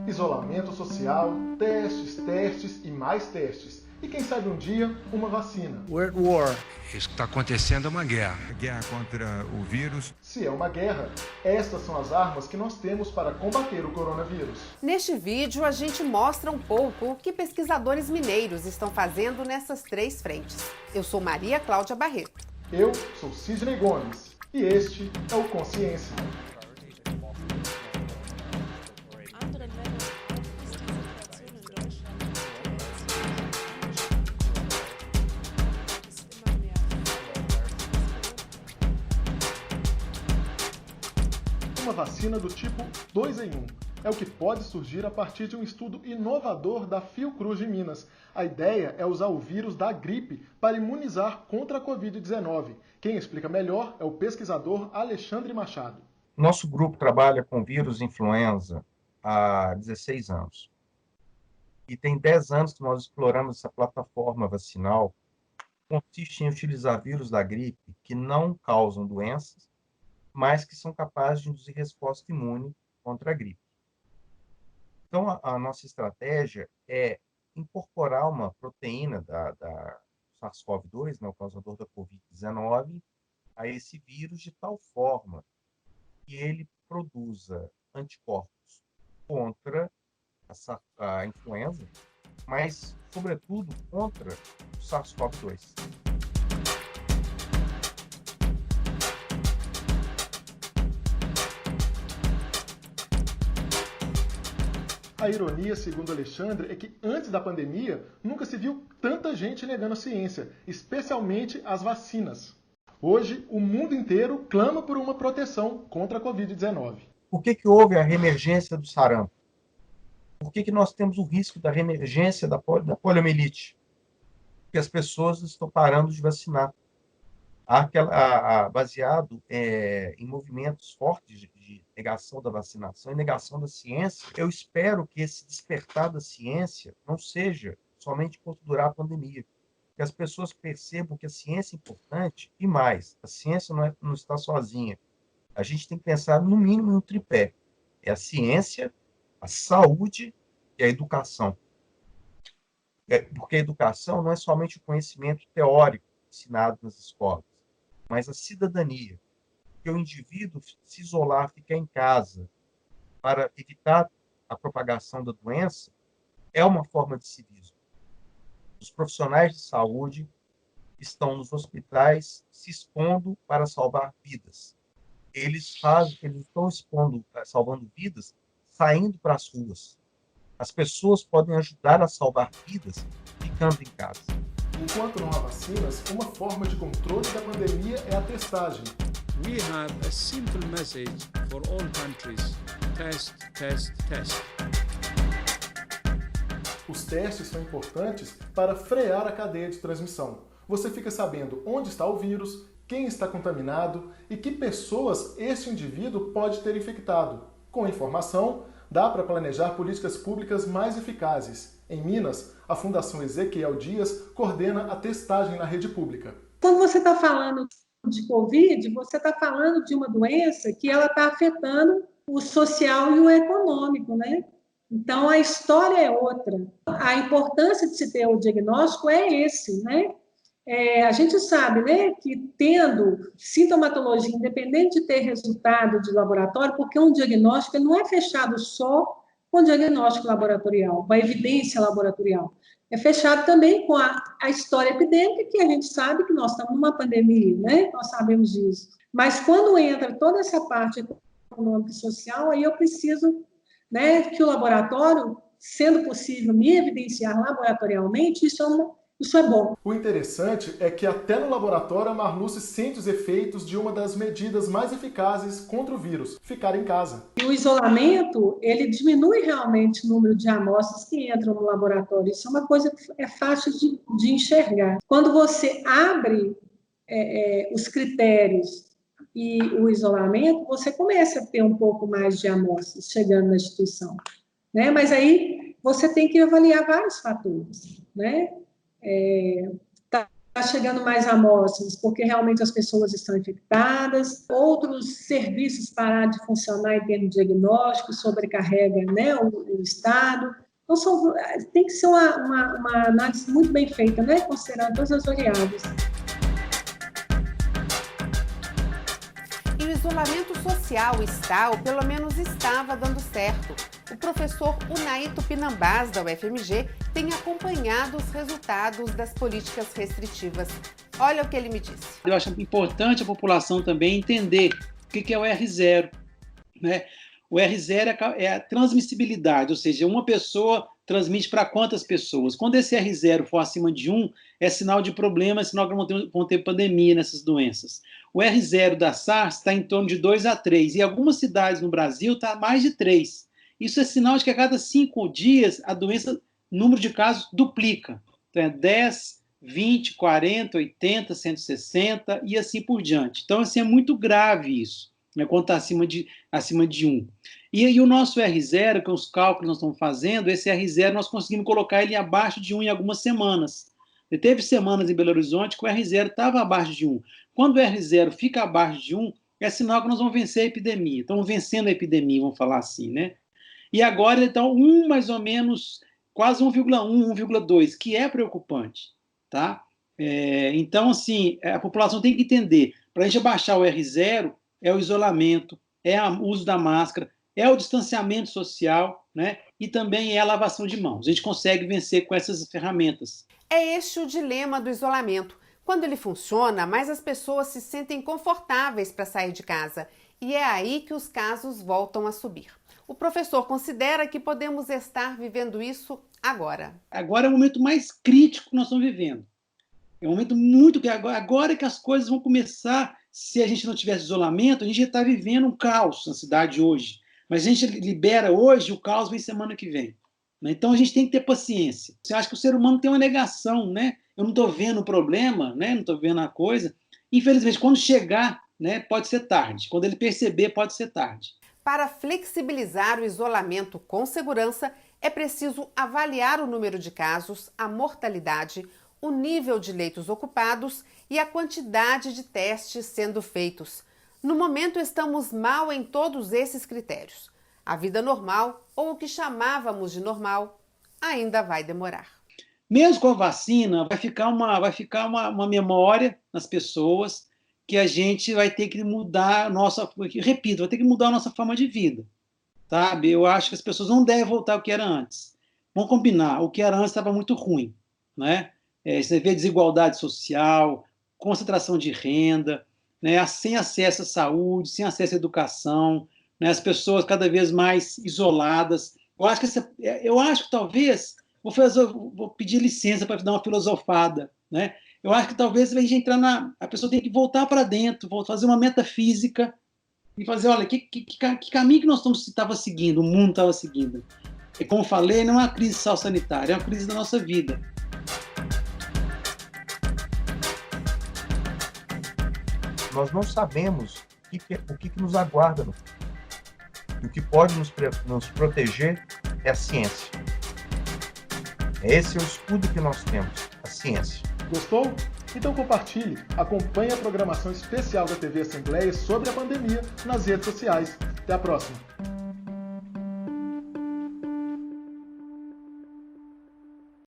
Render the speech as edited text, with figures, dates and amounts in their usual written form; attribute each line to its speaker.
Speaker 1: Isolamento social, testes e mais testes. E quem sabe um dia, uma vacina.
Speaker 2: We're at war.
Speaker 3: Isso que está acontecendo é uma guerra.
Speaker 4: Guerra contra o vírus.
Speaker 1: Se é uma guerra, estas são as armas que nós temos para combater o coronavírus.
Speaker 5: Neste vídeo, a gente mostra um pouco o que pesquisadores mineiros estão fazendo nessas 3 frentes. Eu sou Maria Cláudia Barreto.
Speaker 1: Eu sou Sidney Gomes. E este é o Consciência. Uma vacina do tipo 2 em 1. É o que pode surgir a partir de um estudo inovador da Fiocruz de Minas. A ideia é usar o vírus da gripe para imunizar contra a Covid-19. Quem explica melhor é o pesquisador Alexandre Machado.
Speaker 6: Nosso grupo trabalha com vírus influenza há 16 anos. E tem 10 anos que nós exploramos essa plataforma vacinal. Consiste em utilizar vírus da gripe que não causam doenças, mas que são capazes de induzir resposta imune contra a gripe. Então, a nossa estratégia é incorporar uma proteína da SARS-CoV-2, né, o causador da Covid-19, a esse vírus de tal forma que ele produza anticorpos contra a influenza, mas, sobretudo, contra o SARS-CoV-2.
Speaker 1: A ironia, segundo Alexandre, é que antes da pandemia nunca se viu tanta gente negando a ciência, especialmente as vacinas. Hoje, o mundo inteiro clama por uma proteção contra a Covid-19.
Speaker 6: Por que houve a reemergência do sarampo? Por que nós temos o risco da reemergência da poliomielite? Porque as pessoas estão parando de vacinar. Baseado em movimentos fortes de negação da vacinação e negação da ciência, eu espero que esse despertar da ciência não seja somente enquanto durar a pandemia. Que as pessoas percebam que a ciência é importante e mais, a ciência não está sozinha. A gente tem que pensar, no mínimo, em um tripé. É a ciência, a saúde e a educação. Porque a educação não é somente o conhecimento teórico ensinado nas escolas, mas a cidadania, que o indivíduo se isolar, ficar em casa para evitar a propagação da doença, é uma forma de civismo. Os profissionais de saúde estão nos hospitais se expondo para salvar vidas. Eles estão salvando vidas, saindo para as ruas. As pessoas podem ajudar a salvar vidas ficando em casa.
Speaker 1: Enquanto não há vacinas, uma forma de controle da pandemia é a testagem.
Speaker 2: We have a simple message for all countries. Test, test, test.
Speaker 1: Os testes são importantes para frear a cadeia de transmissão. Você fica sabendo onde está o vírus, quem está contaminado e que pessoas esse indivíduo pode ter infectado. Com a informação, dá para planejar políticas públicas mais eficazes. Em Minas, a Fundação Ezequiel Dias coordena a testagem na rede pública.
Speaker 7: Quando você está falando de Covid, você está falando de uma doença que ela está afetando o social e o econômico, né? Então, a história é outra. A importância de se ter o diagnóstico é esse, né? A gente sabe, né, que tendo sintomatologia, independente de ter resultado de laboratório, porque um diagnóstico ele não é fechado só com diagnóstico laboratorial, com a evidência laboratorial. É fechado também com a história epidêmica, que a gente sabe que nós estamos numa pandemia, né? Nós sabemos disso. Mas quando entra toda essa parte econômica e social, aí eu preciso, né, que o laboratório, sendo possível me evidenciar laboratorialmente, isso é bom.
Speaker 1: O interessante é que até no laboratório a Marluce sente os efeitos de uma das medidas mais eficazes contra o vírus, ficar em casa.
Speaker 7: E o isolamento, ele diminui realmente o número de amostras que entram no laboratório. Isso é uma coisa que é fácil de enxergar. Quando você abre os critérios e o isolamento, você começa a ter um pouco mais de amostras chegando na instituição, né? Mas aí você tem que avaliar vários fatores, né? está chegando mais amostras, porque realmente as pessoas estão infectadas, outros serviços pararam de funcionar em termos de diagnóstico, sobrecarrega, né, o Estado. Então, tem que ser uma análise muito bem feita, né, considerando todas as variáveis.
Speaker 5: E o isolamento social está, ou pelo menos estava, dando certo. O professor Unai Tupinambás, da UFMG, tem acompanhado os resultados das políticas restritivas. Olha o que ele me disse.
Speaker 8: Eu acho importante a população também entender o que é o R0, né? O R0 é a transmissibilidade, ou seja, uma pessoa transmite para quantas pessoas. Quando esse R0 for acima de 1, é sinal de problema, é sinal que vão ter pandemia nessas doenças. O R0 da SARS está em torno de 2 a 3, e em algumas cidades no Brasil está mais de 3. Isso é sinal de que a cada 5 dias a doença, o número de casos duplica. Então é 10, 20, 40, 80, 160 e assim por diante. Então, assim, é muito grave isso, né, quando está acima de 1. E o nosso R0, que é os cálculos que nós estamos fazendo, esse R0 nós conseguimos colocar ele abaixo de 1 em algumas semanas. E teve semanas em Belo Horizonte que o R0 estava abaixo de 1. Quando o R0 fica abaixo de 1, é sinal que nós vamos vencer a epidemia. Estamos vencendo a epidemia, vamos falar assim, né? E agora ele está mais ou menos, quase 1,1, 1,2, que é preocupante, tá? Então, assim, a população tem que entender, para a gente abaixar o R0, é o isolamento, é o uso da máscara, é o distanciamento social, né? E também é a lavação de mãos. A gente consegue vencer com essas ferramentas.
Speaker 5: É este o dilema do isolamento. Quando ele funciona, mais as pessoas se sentem confortáveis para sair de casa. E é aí que os casos voltam a subir. O professor considera que podemos estar vivendo isso agora.
Speaker 8: Agora é o momento mais crítico que nós estamos vivendo. É um momento muito... Agora que as coisas vão começar, se a gente não tivesse isolamento, a gente já está vivendo um caos na cidade hoje. Mas a gente libera hoje, o caos vem semana que vem. Então a gente tem que ter paciência. Você acha que o ser humano tem uma negação, né? Eu não estou vendo o problema, né? Não estou vendo a coisa. Infelizmente, quando chegar, né, pode ser tarde. Quando ele perceber, pode ser tarde.
Speaker 5: Para flexibilizar o isolamento com segurança, é preciso avaliar o número de casos, a mortalidade, o nível de leitos ocupados e a quantidade de testes sendo feitos. No momento, estamos mal em todos esses critérios. A vida normal, ou o que chamávamos de normal, ainda vai demorar.
Speaker 8: Mesmo com a vacina, vai ficar uma memória nas pessoas que a gente vai ter que mudar vai ter que mudar a nossa forma de vida, sabe? Eu acho que as pessoas não devem voltar ao que era antes. Vamos combinar, o que era antes estava muito ruim, né? Você vê desigualdade social, concentração de renda, né? Sem acesso à saúde, sem acesso à educação, né? As pessoas cada vez mais isoladas. Eu acho que talvez, vou pedir licença para dar uma filosofada, né? Eu acho que talvez a gente entrar a pessoa tem que voltar para dentro, fazer uma metafísica e fazer, olha, que caminho que nós estava seguindo, o mundo estava seguindo. E como falei, não é uma crise só sanitária, é uma crise da nossa vida.
Speaker 6: Nós não sabemos o que nos aguarda no futuro. O que pode nos proteger é a ciência. Esse é o escudo que nós temos, a ciência.
Speaker 1: Gostou? Então compartilhe, acompanhe a programação especial da TV Assembleia sobre a pandemia nas redes sociais. Até a próxima!